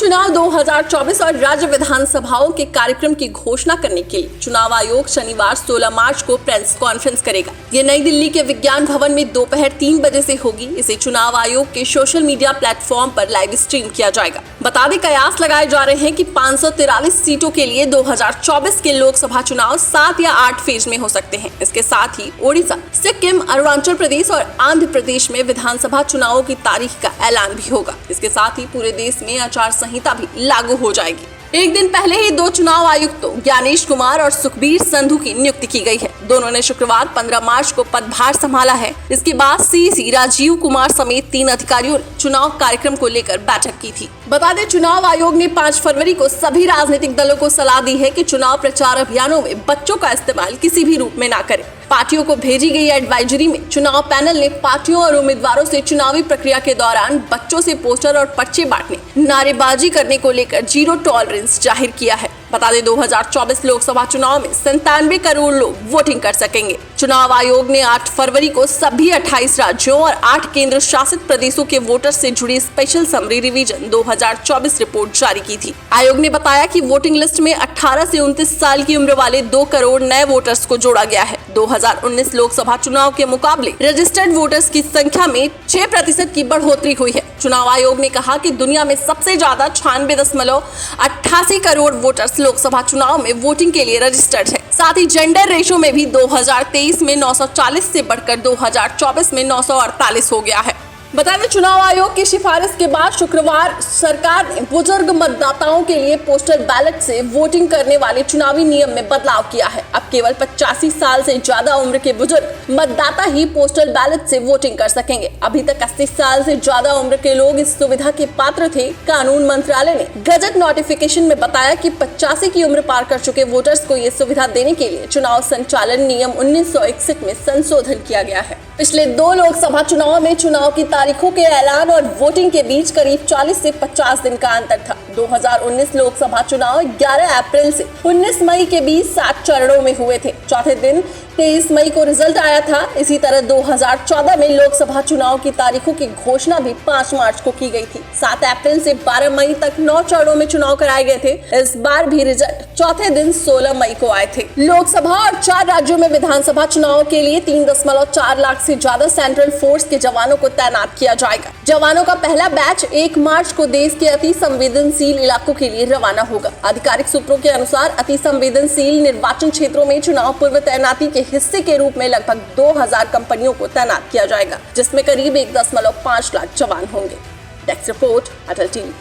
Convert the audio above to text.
चुनाव 2024 और राज्य विधानसभाओं के कार्यक्रम की घोषणा करने के लिए चुनाव आयोग शनिवार 16 मार्च को प्रेस कॉन्फ्रेंस करेगा। ये नई दिल्ली के विज्ञान भवन में दोपहर 3 बजे से होगी। इसे चुनाव आयोग के सोशल मीडिया प्लेटफॉर्म पर लाइव स्ट्रीम किया जाएगा। बता दें, कयास लगाए जा रहे हैं कि 543 सीटों के लिए 2024 के लोकसभा चुनाव 7 या 8 फेज में हो सकते हैं। इसके साथ ही ओडिशा, सिक्किम, अरुणाचल प्रदेश और आंध्र प्रदेश में विधानसभा चुनावों की तारीख का ऐलान भी होगा। इसके साथ ही पूरे देश में आचार संहिता भी लागू हो जाएगी। एक दिन पहले ही 2 चुनाव आयुक्तों ज्ञानेश कुमार और सुखबीर संधू की नियुक्ति की गई है। दोनों ने शुक्रवार 15 मार्च को पदभार संभाला है। इसके बाद सीसी राजीव कुमार समेत 3 अधिकारियों ने चुनाव कार्यक्रम को लेकर बैठक की थी। बता दें, चुनाव आयोग ने 5 फरवरी को सभी राजनीतिक दलों को सलाह दी है कि चुनाव प्रचार अभियानों में बच्चों का इस्तेमाल किसी भी रूप में न करें। पार्टियों को भेजी गई एडवाइजरी में चुनाव पैनल ने पार्टियों और उम्मीदवारों से चुनावी प्रक्रिया के दौरान बच्चों से पोस्टर और पर्चे बांटने, नारेबाजी करने को लेकर 0 टॉलरेंस जाहिर किया है। बता दें, 2024 लोकसभा चुनाव में 97 करोड़ लोग वोटिंग कर सकेंगे। चुनाव आयोग ने 8 फरवरी को सभी 28 राज्यों और 8 केंद्र शासित प्रदेशों के वोटर्स से जुड़ी स्पेशल समरी रिवीजन 2024 रिपोर्ट जारी की थी। आयोग ने बताया कि वोटिंग लिस्ट में 18 से 29 साल की उम्र वाले 2 करोड़ नए वोटर्स को जोड़ा गया है। 2019 लोकसभा चुनाव के मुकाबले रजिस्टर्ड वोटर्स की संख्या में 6% की बढ़ोतरी हुई है। चुनाव आयोग ने कहा कि दुनिया में सबसे ज्यादा 96.88 करोड़ वोटर्स लोकसभा चुनाव में वोटिंग के लिए रजिस्टर्ड है। साथ ही जेंडर रेशो में भी 2023 में 940 से बढ़कर 2024 में 948 हो गया है। बता दें, चुनाव आयोग की सिफारिश के बाद शुक्रवार सरकार ने बुजुर्ग मतदाताओं के लिए पोस्टल बैलेट से वोटिंग करने वाले चुनावी नियम में बदलाव किया है। अब केवल 85 साल से ज्यादा उम्र के बुजुर्ग मतदाता ही पोस्टल बैलेट से वोटिंग कर सकेंगे। अभी तक 80 साल से ज्यादा उम्र के लोग इस सुविधा के पात्र थे। कानून मंत्रालय ने गजट नोटिफिकेशन में बताया कि 85 की उम्र पार कर चुके वोटर्स को ये सुविधा देने के लिए चुनाव संचालन नियम 1961 में संशोधन किया गया है। पिछले 2 लोकसभा चुनाव में चुनाव की तारीखों के ऐलान और वोटिंग के बीच करीब 40 से 50 दिन का अंतर था। 2019 लोकसभा चुनाव 11 अप्रैल से 19 मई के बीच 7 चरणों में हुए थे। चौथे दिन 23 मई को रिजल्ट आया था। इसी तरह 2014 में लोकसभा चुनाव की तारीखों की घोषणा भी 5 मार्च को की गई थी। 7 अप्रैल से 12 मई तक 9 चरणों में चुनाव कराए गए थे। इस बार भी रिजल्ट चौथे दिन 16 मई को आए थे। लोकसभा और 4 राज्यों में विधानसभा चुनाव के लिए 3.4 लाख से ज्यादा सेंट्रल फोर्स के जवानों को तैनात किया जाएगा। जवानों का पहला बैच 1 मार्च को देश के अति संवेदनशील इलाकों के लिए रवाना होगा। आधिकारिक सूत्रों के अनुसार अति संवेदनशील निर्वाचन क्षेत्रों में चुनाव पूर्व तैनाती के हिस्से के रूप में लगभग 2000 कंपनियों को तैनात किया जाएगा, जिसमें करीब 1.5 लाख जवान होंगे। डेस्क रिपोर्ट, अटल टीवी।